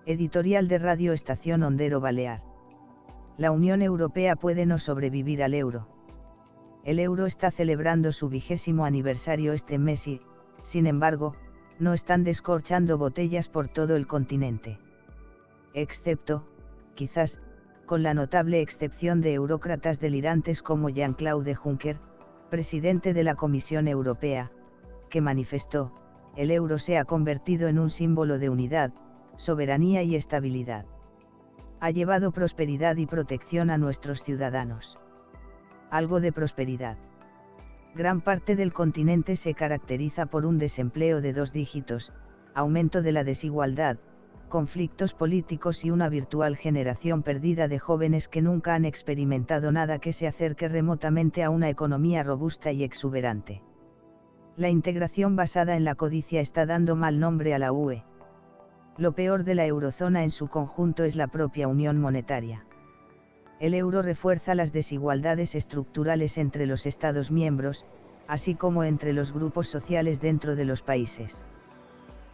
Editorial de Radio Estación Ondero Balear. La Unión Europea puede no sobrevivir al euro. El euro está celebrando su 20º aniversario este mes y, sin embargo, no están descorchando botellas por todo el continente. Excepto, quizás, con la notable excepción de eurócratas delirantes como Jean-Claude Juncker, presidente de la Comisión Europea, que manifestó: el euro se ha convertido en un símbolo de unidad, soberanía y estabilidad. Ha llevado prosperidad y protección a nuestros ciudadanos. Algo de prosperidad. Gran parte del continente se caracteriza por un desempleo de 2 dígitos, aumento de la desigualdad, conflictos políticos y una virtual generación perdida de jóvenes que nunca han experimentado nada que se acerque remotamente a una economía robusta y exuberante. La integración basada en la codicia está dando mal nombre a la UE. Lo peor de la eurozona en su conjunto es la propia unión monetaria. El euro refuerza las desigualdades estructurales entre los Estados miembros, así como entre los grupos sociales dentro de los países.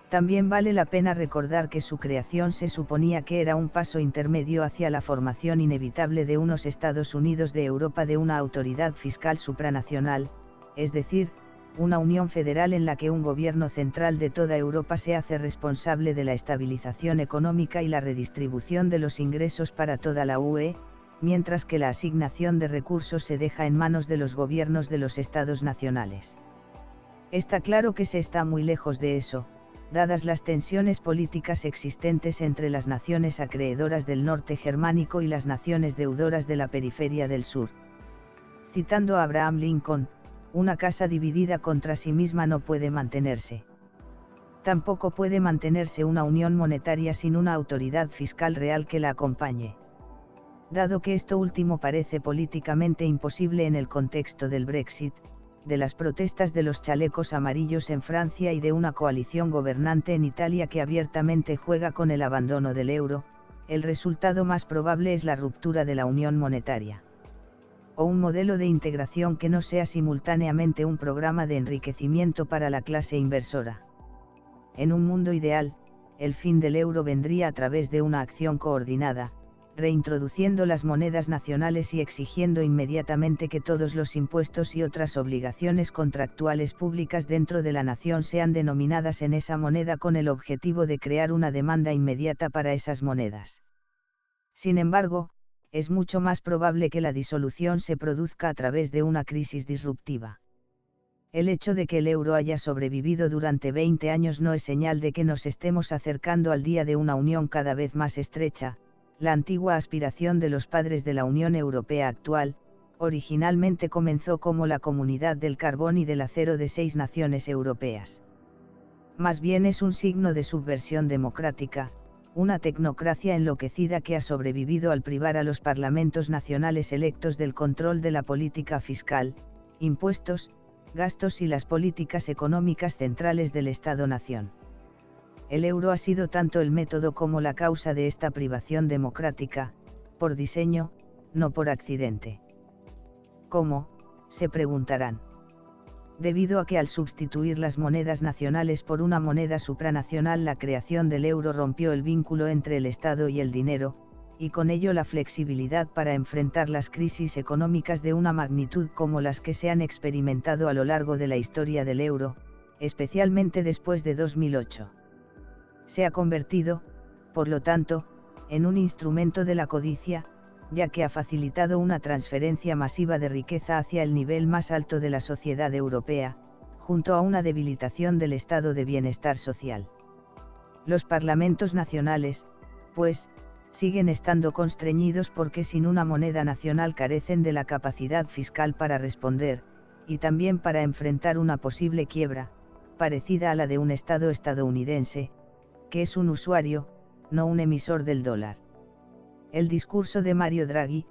También vale la pena recordar que su creación se suponía que era un paso intermedio hacia la formación inevitable de unos Estados Unidos de Europa, de una autoridad fiscal supranacional, es decir, una unión federal en la que un gobierno central de toda Europa se hace responsable de la estabilización económica y la redistribución de los ingresos para toda la UE, mientras que la asignación de recursos se deja en manos de los gobiernos de los estados nacionales. Está claro que se está muy lejos de eso, dadas las tensiones políticas existentes entre las naciones acreedoras del norte germánico y las naciones deudoras de la periferia del sur. Citando a Abraham Lincoln: una casa dividida contra sí misma no puede mantenerse. Tampoco puede mantenerse una unión monetaria sin una autoridad fiscal real que la acompañe. Dado que esto último parece políticamente imposible en el contexto del Brexit, de las protestas de los chalecos amarillos en Francia y de una coalición gobernante en Italia que abiertamente juega con el abandono del euro, el resultado más probable es la ruptura de la unión monetaria. O un modelo de integración que no sea simultáneamente un programa de enriquecimiento para la clase inversora. En un mundo ideal, el fin del euro vendría a través de una acción coordinada, reintroduciendo las monedas nacionales y exigiendo inmediatamente que todos los impuestos y otras obligaciones contractuales públicas dentro de la nación sean denominadas en esa moneda, con el objetivo de crear una demanda inmediata para esas monedas. Sin embargo, es mucho más probable que la disolución se produzca a través de una crisis disruptiva. El hecho de que el euro haya sobrevivido durante 20 años no es señal de que nos estemos acercando al día de una unión cada vez más estrecha. La antigua aspiración de los padres de la Unión Europea actual, originalmente comenzó como la Comunidad del Carbón y del Acero de 6 naciones europeas. Más bien es un signo de subversión democrática, una tecnocracia enloquecida que ha sobrevivido al privar a los parlamentos nacionales electos del control de la política fiscal, impuestos, gastos y las políticas económicas centrales del Estado-nación. El euro ha sido tanto el método como la causa de esta privación democrática, por diseño, no por accidente. ¿Cómo?, se preguntarán. Debido a que al sustituir las monedas nacionales por una moneda supranacional, la creación del euro rompió el vínculo entre el Estado y el dinero, y con ello la flexibilidad para enfrentar las crisis económicas de una magnitud como las que se han experimentado a lo largo de la historia del euro, especialmente después de 2008. Se ha convertido, por lo tanto, en un instrumento de la codicia, ya que ha facilitado una transferencia masiva de riqueza hacia el nivel más alto de la sociedad europea, junto a una debilitación del estado de bienestar social. Los parlamentos nacionales, pues, siguen estando constreñidos porque sin una moneda nacional carecen de la capacidad fiscal para responder, y también para enfrentar una posible quiebra, parecida a la de un Estado estadounidense, que es un usuario, no un emisor del dólar. El discurso de Mario Draghi,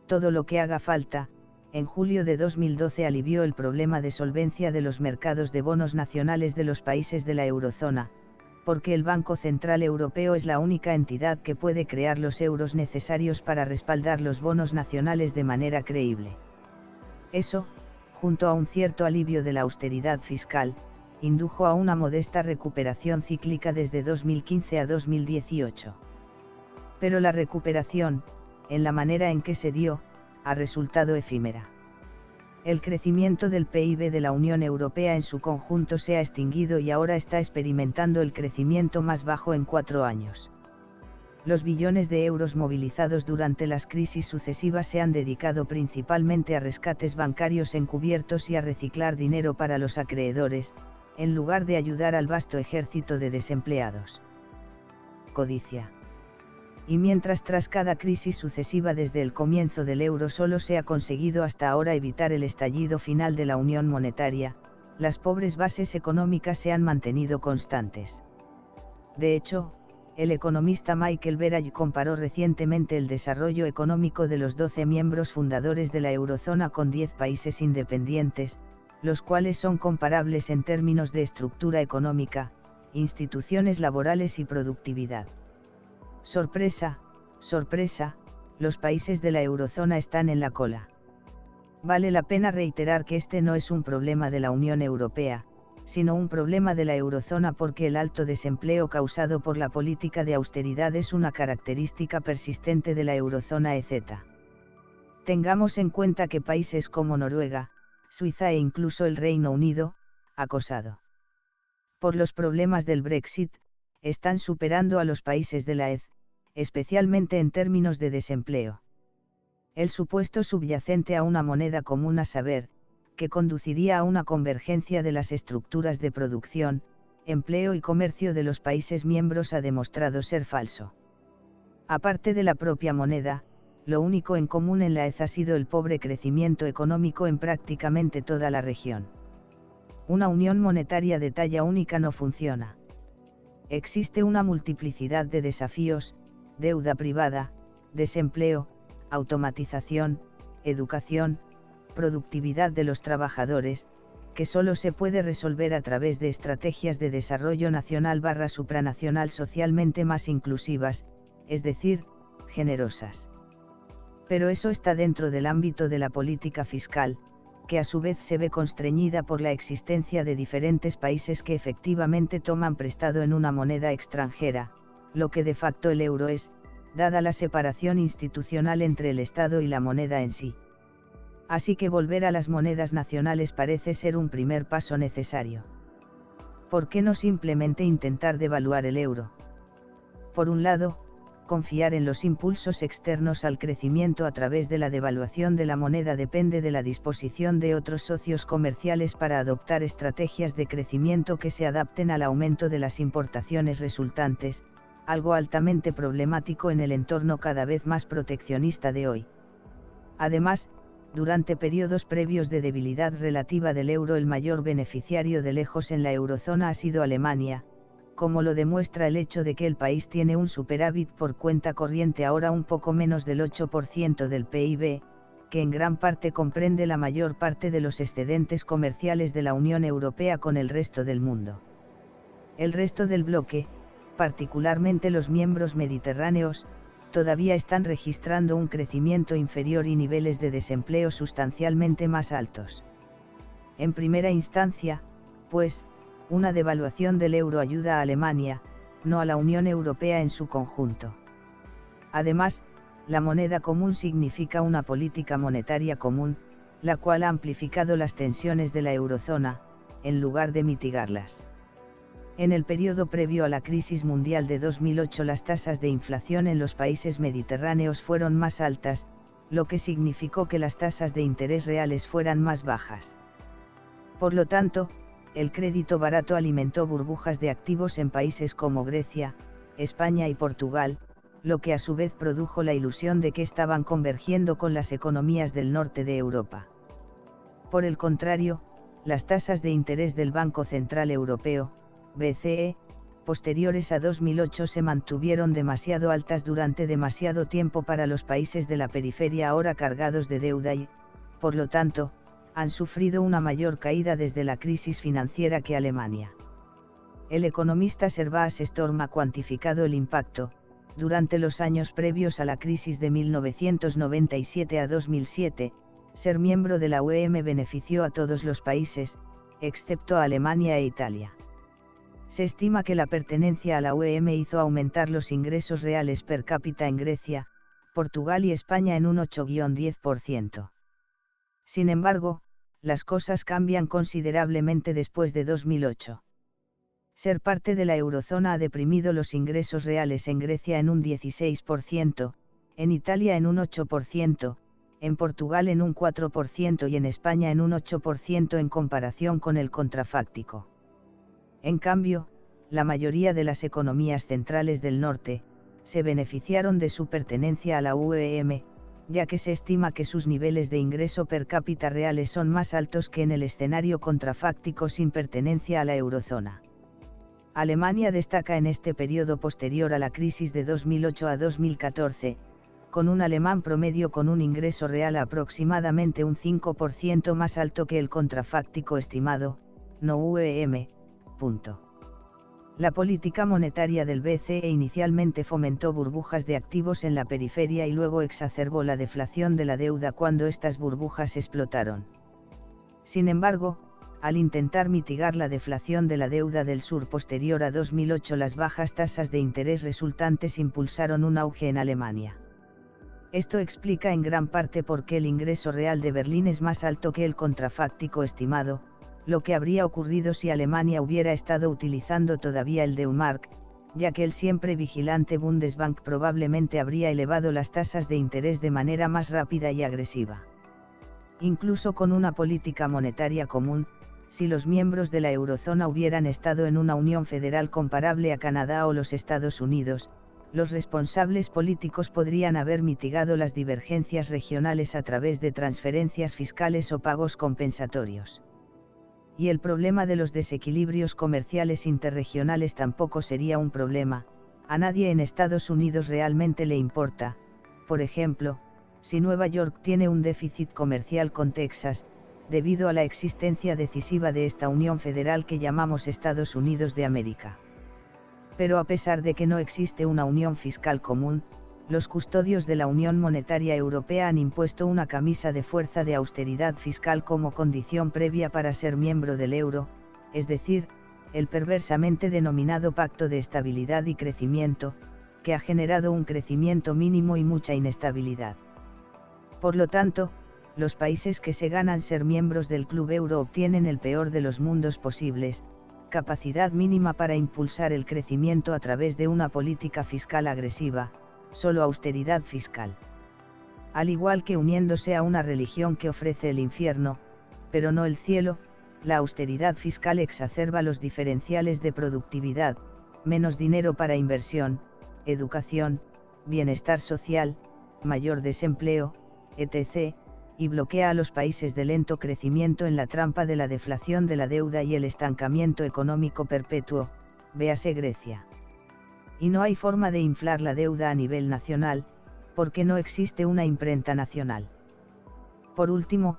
todo lo que haga falta, en julio de 2012 alivió el problema de solvencia de los mercados de bonos nacionales de los países de la eurozona, porque el Banco Central Europeo es la única entidad que puede crear los euros necesarios para respaldar los bonos nacionales de manera creíble. Eso, junto a un cierto alivio de la austeridad fiscal, indujo a una modesta recuperación cíclica desde 2015 a 2018. Pero la recuperación, en la manera en que se dio, ha resultado efímera. El crecimiento del PIB de la Unión Europea en su conjunto se ha extinguido y ahora está experimentando el crecimiento más bajo en 4 años. Los billones de euros movilizados durante las crisis sucesivas se han dedicado principalmente a rescates bancarios encubiertos y a reciclar dinero para los acreedores, en lugar de ayudar al vasto ejército de desempleados. Codicia. Y mientras tras cada crisis sucesiva desde el comienzo del euro solo se ha conseguido hasta ahora evitar el estallido final de la unión monetaria, las pobres bases económicas se han mantenido constantes. De hecho, el economista Michael Berage comparó recientemente el desarrollo económico de los 12 miembros fundadores de la eurozona con 10 países independientes, los cuales son comparables en términos de estructura económica, instituciones laborales y productividad. Sorpresa, sorpresa, los países de la eurozona están en la cola. Vale la pena reiterar que este no es un problema de la Unión Europea, sino un problema de la eurozona porque el alto desempleo causado por la política de austeridad es una característica persistente de la eurozona etc. Tengamos en cuenta que países como Noruega, Suiza e incluso el Reino Unido, acosado por los problemas del Brexit, están superando a los países de la EZ, especialmente en términos de desempleo. El supuesto subyacente a una moneda común, a saber, que conduciría a una convergencia de las estructuras de producción, empleo y comercio de los países miembros, ha demostrado ser falso. Aparte de la propia moneda, lo único en común en la EZ ha sido el pobre crecimiento económico en prácticamente toda la región. Una unión monetaria de talla única no funciona. Existe una multiplicidad de desafíos: deuda privada, desempleo, automatización, educación, productividad de los trabajadores, que solo se puede resolver a través de estrategias de desarrollo nacional/supranacional socialmente más inclusivas, es decir, generosas. Pero eso está dentro del ámbito de la política fiscal, que a su vez se ve constreñida por la existencia de diferentes países que efectivamente toman prestado en una moneda extranjera, lo que de facto el euro es, dada la separación institucional entre el Estado y la moneda en sí. Así que volver a las monedas nacionales parece ser un primer paso necesario. ¿Por qué no simplemente intentar devaluar el euro? Por un lado, confiar en los impulsos externos al crecimiento a través de la devaluación de la moneda depende de la disposición de otros socios comerciales para adoptar estrategias de crecimiento que se adapten al aumento de las importaciones resultantes, algo altamente problemático en el entorno cada vez más proteccionista de hoy. Además, durante periodos previos de debilidad relativa del euro, el mayor beneficiario de lejos en la eurozona ha sido Alemania, como lo demuestra el hecho de que el país tiene un superávit por cuenta corriente ahora un poco menos del 8% del PIB, que en gran parte comprende la mayor parte de los excedentes comerciales de la Unión Europea con el resto del mundo. El resto del bloque, particularmente los miembros mediterráneos, todavía están registrando un crecimiento inferior y niveles de desempleo sustancialmente más altos. En primera instancia, pues, una devaluación del euro ayuda a Alemania, no a la Unión Europea en su conjunto. Además, la moneda común significa una política monetaria común, la cual ha amplificado las tensiones de la eurozona, en lugar de mitigarlas. En el periodo previo a la crisis mundial de 2008, las tasas de inflación en los países mediterráneos fueron más altas, lo que significó que las tasas de interés reales fueran más bajas. Por lo tanto, el crédito barato alimentó burbujas de activos en países como Grecia, España y Portugal, lo que a su vez produjo la ilusión de que estaban convergiendo con las economías del norte de Europa. Por el contrario, las tasas de interés del Banco Central Europeo, BCE, posteriores a 2008 se mantuvieron demasiado altas durante demasiado tiempo para los países de la periferia ahora cargados de deuda y, por lo tanto, han sufrido una mayor caída desde la crisis financiera que Alemania. El economista Servaas Storm ha cuantificado el impacto, durante los años previos a la crisis de 1997 a 2007, ser miembro de la UE benefició a todos los países, excepto a Alemania e Italia. Se estima que la pertenencia a la UEM hizo aumentar los ingresos reales per cápita en Grecia, Portugal y España en un 8-10%. Sin embargo, las cosas cambian considerablemente después de 2008. Ser parte de la eurozona ha deprimido los ingresos reales en Grecia en un 16%, en Italia en un 8%, en Portugal en un 4% y en España en un 8% en comparación con el contrafáctico. En cambio, la mayoría de las economías centrales del norte, se beneficiaron de su pertenencia a la UEM, ya que se estima que sus niveles de ingreso per cápita reales son más altos que en el escenario contrafáctico sin pertenencia a la eurozona. Alemania destaca en este periodo posterior a la crisis de 2008 a 2014, con un alemán promedio con un ingreso real aproximadamente un 5% más alto que el contrafáctico estimado, no UEM. La política monetaria del BCE inicialmente fomentó burbujas de activos en la periferia y luego exacerbó la deflación de la deuda cuando estas burbujas explotaron. Sin embargo, al intentar mitigar la deflación de la deuda del sur posterior a 2008, las bajas tasas de interés resultantes impulsaron un auge en Alemania. Esto explica en gran parte por qué el ingreso real de Berlín es más alto que el contrafáctico estimado, lo que habría ocurrido si Alemania hubiera estado utilizando todavía el D-Mark, ya que el siempre vigilante Bundesbank probablemente habría elevado las tasas de interés de manera más rápida y agresiva. Incluso con una política monetaria común, si los miembros de la eurozona hubieran estado en una unión federal comparable a Canadá o los Estados Unidos, los responsables políticos podrían haber mitigado las divergencias regionales a través de transferencias fiscales o pagos compensatorios. Y el problema de los desequilibrios comerciales interregionales tampoco sería un problema. A nadie en Estados Unidos realmente le importa, por ejemplo, si Nueva York tiene un déficit comercial con Texas, debido a la existencia decisiva de esta unión federal que llamamos Estados Unidos de América. Pero a pesar de que no existe una unión fiscal común, los custodios de la Unión Monetaria Europea han impuesto una camisa de fuerza de austeridad fiscal como condición previa para ser miembro del euro, es decir, el perversamente denominado Pacto de Estabilidad y Crecimiento, que ha generado un crecimiento mínimo y mucha inestabilidad. Por lo tanto, los países que se ganan ser miembros del Club Euro obtienen el peor de los mundos posibles, capacidad mínima para impulsar el crecimiento a través de una política fiscal agresiva, solo austeridad fiscal. Al igual que uniéndose a una religión que ofrece el infierno, pero no el cielo, la austeridad fiscal exacerba los diferenciales de productividad, menos dinero para inversión, educación, bienestar social, mayor desempleo, etc., y bloquea a los países de lento crecimiento en la trampa de la deflación de la deuda y el estancamiento económico perpetuo, véase Grecia. Y no hay forma de inflar la deuda a nivel nacional, porque no existe una imprenta nacional. Por último,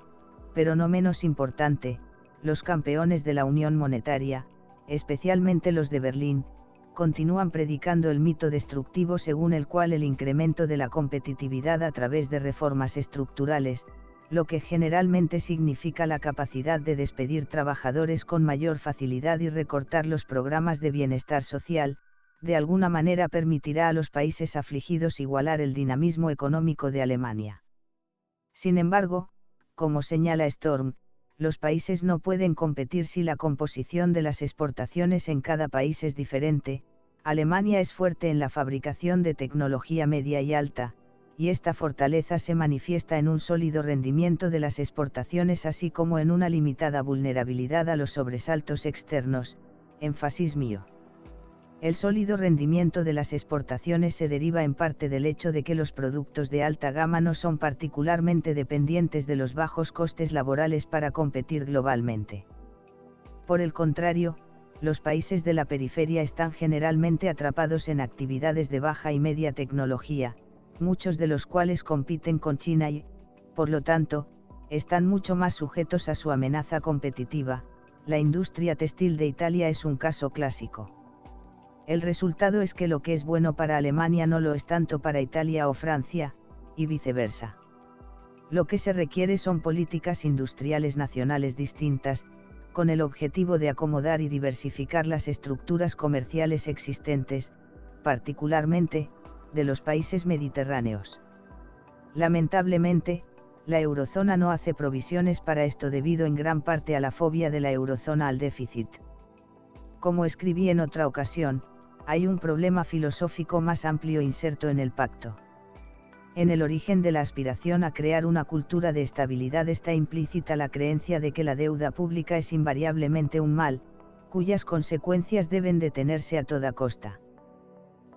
pero no menos importante, los campeones de la Unión Monetaria, especialmente los de Berlín, continúan predicando el mito destructivo según el cual el incremento de la competitividad a través de reformas estructurales, lo que generalmente significa la capacidad de despedir trabajadores con mayor facilidad y recortar los programas de bienestar social, de alguna manera permitirá a los países afligidos igualar el dinamismo económico de Alemania. Sin embargo, como señala Storm, los países no pueden competir si la composición de las exportaciones en cada país es diferente. Alemania es fuerte en la fabricación de tecnología media y alta, y esta fortaleza se manifiesta en un sólido rendimiento de las exportaciones así como en una limitada vulnerabilidad a los sobresaltos externos, énfasis mío. El sólido rendimiento de las exportaciones se deriva en parte del hecho de que los productos de alta gama no son particularmente dependientes de los bajos costes laborales para competir globalmente. Por el contrario, los países de la periferia están generalmente atrapados en actividades de baja y media tecnología, muchos de los cuales compiten con China y, por lo tanto, están mucho más sujetos a su amenaza competitiva. La industria textil de Italia es un caso clásico. El resultado es que lo que es bueno para Alemania no lo es tanto para Italia o Francia, y viceversa. Lo que se requiere son políticas industriales nacionales distintas, con el objetivo de acomodar y diversificar las estructuras comerciales existentes, particularmente, de los países mediterráneos. Lamentablemente, la eurozona no hace provisiones para esto debido en gran parte a la fobia de la eurozona al déficit. Como escribí en otra ocasión, hay un problema filosófico más amplio inserto en el pacto. En el origen de la aspiración a crear una cultura de estabilidad está implícita la creencia de que la deuda pública es invariablemente un mal, cuyas consecuencias deben detenerse a toda costa.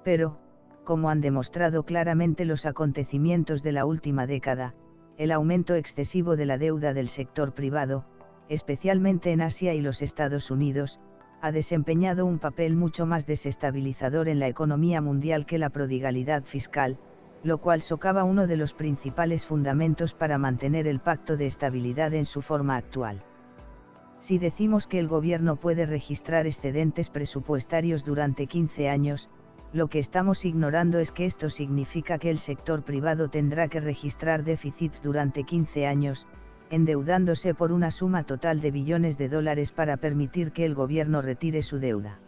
Pero, como han demostrado claramente los acontecimientos de la última década, el aumento excesivo de la deuda del sector privado, especialmente en Asia y los Estados Unidos, ha desempeñado un papel mucho más desestabilizador en la economía mundial que la prodigalidad fiscal, lo cual socava uno de los principales fundamentos para mantener el pacto de estabilidad en su forma actual. Si decimos que el gobierno puede registrar excedentes presupuestarios durante 15 años, lo que estamos ignorando es que esto significa que el sector privado tendrá que registrar déficits durante 15 años, endeudándose por una suma total de billones de dólares para permitir que el gobierno retire su deuda.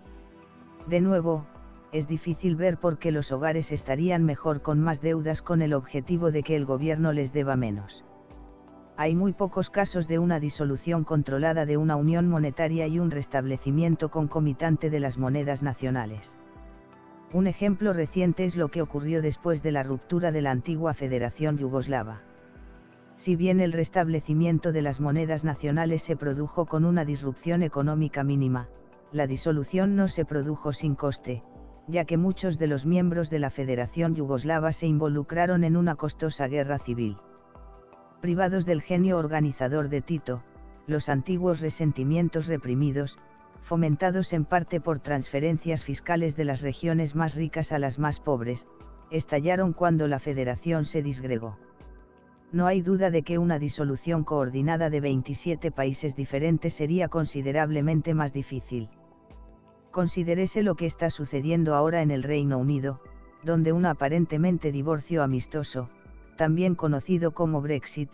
De nuevo, es difícil ver por qué los hogares estarían mejor con más deudas con el objetivo de que el gobierno les deba menos. Hay muy pocos casos de una disolución controlada de una unión monetaria y un restablecimiento concomitante de las monedas nacionales. Un ejemplo reciente es lo que ocurrió después de la ruptura de la antigua Federación Yugoslava. Si bien el restablecimiento de las monedas nacionales se produjo con una disrupción económica mínima, la disolución no se produjo sin coste, ya que muchos de los miembros de la Federación Yugoslava se involucraron en una costosa guerra civil. Privados del genio organizador de Tito, los antiguos resentimientos reprimidos, fomentados en parte por transferencias fiscales de las regiones más ricas a las más pobres, estallaron cuando la Federación se disgregó. No hay duda de que una disolución coordinada de 27 países diferentes sería considerablemente más difícil. Considérese lo que está sucediendo ahora en el Reino Unido, donde un aparentemente divorcio amistoso, también conocido como Brexit,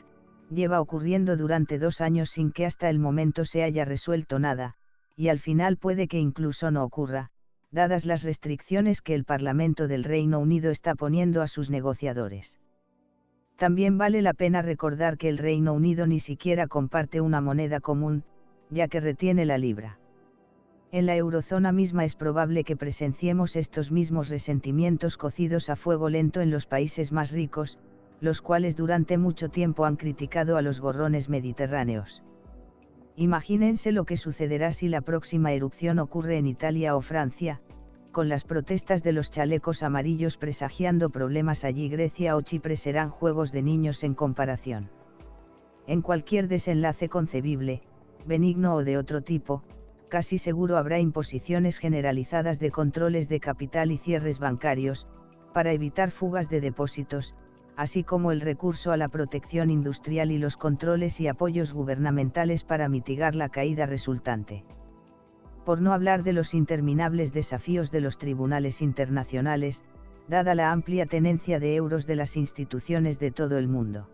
lleva ocurriendo durante 2 años sin que hasta el momento se haya resuelto nada, y al final puede que incluso no ocurra, dadas las restricciones que el Parlamento del Reino Unido está poniendo a sus negociadores. También vale la pena recordar que el Reino Unido ni siquiera comparte una moneda común, ya que retiene la libra. En la eurozona misma es probable que presenciemos estos mismos resentimientos cocidos a fuego lento en los países más ricos, los cuales durante mucho tiempo han criticado a los gorrones mediterráneos. Imagínense lo que sucederá si la próxima erupción ocurre en Italia o Francia, con las protestas de los chalecos amarillos presagiando problemas allí. Grecia o Chipre serán juegos de niños en comparación. En cualquier desenlace concebible, benigno o de otro tipo, casi seguro habrá imposiciones generalizadas de controles de capital y cierres bancarios, para evitar fugas de depósitos, así como el recurso a la protección industrial y los controles y apoyos gubernamentales para mitigar la caída resultante. Por no hablar de los interminables desafíos de los tribunales internacionales, dada la amplia tenencia de euros de las instituciones de todo el mundo.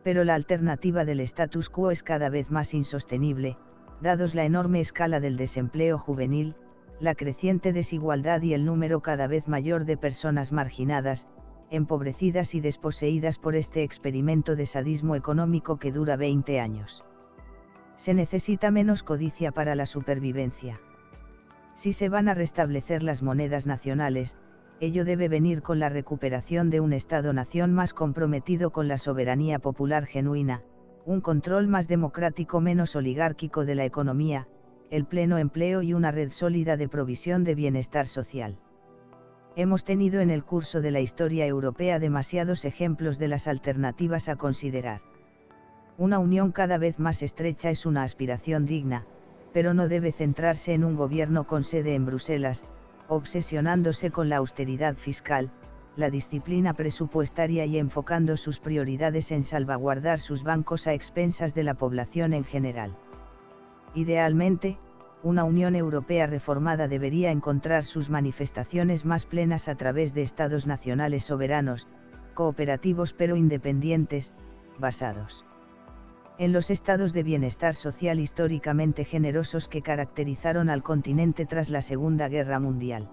Pero la alternativa del status quo es cada vez más insostenible, dados la enorme escala del desempleo juvenil, la creciente desigualdad y el número cada vez mayor de personas marginadas, empobrecidas y desposeídas por este experimento de sadismo económico que dura 20 años. Se necesita menos codicia para la supervivencia. Si se van a restablecer las monedas nacionales, ello debe venir con la recuperación de un Estado-nación más comprometido con la soberanía popular genuina, un control más democrático, menos oligárquico de la economía, el pleno empleo y una red sólida de provisión de bienestar social. Hemos tenido en el curso de la historia europea demasiados ejemplos de las alternativas a considerar. Una unión cada vez más estrecha es una aspiración digna, pero no debe centrarse en un gobierno con sede en Bruselas, obsesionándose con la austeridad fiscal, la disciplina presupuestaria y enfocando sus prioridades en salvaguardar sus bancos a expensas de la población en general. Idealmente, una Unión Europea reformada debería encontrar sus manifestaciones más plenas a través de estados nacionales soberanos, cooperativos pero independientes, basados en los estados de bienestar social históricamente generosos que caracterizaron al continente tras la Segunda Guerra Mundial.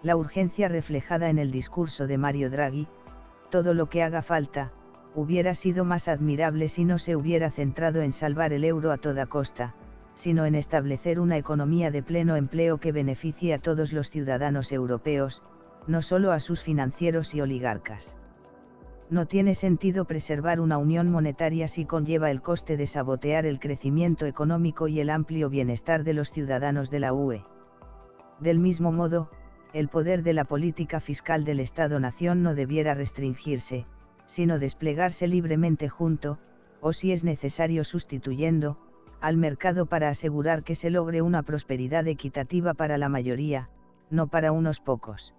La urgencia reflejada en el discurso de Mario Draghi, todo lo que haga falta, hubiera sido más admirable si no se hubiera centrado en salvar el euro a toda costa, sino en establecer una economía de pleno empleo que beneficie a todos los ciudadanos europeos, no solo a sus financieros y oligarcas. No tiene sentido preservar una unión monetaria si conlleva el coste de sabotear el crecimiento económico y el amplio bienestar de los ciudadanos de la UE. Del mismo modo, el poder de la política fiscal del Estado-nación no debiera restringirse, sino desplegarse libremente junto, o si es necesario sustituyendo, al mercado para asegurar que se logre una prosperidad equitativa para la mayoría, no para unos pocos.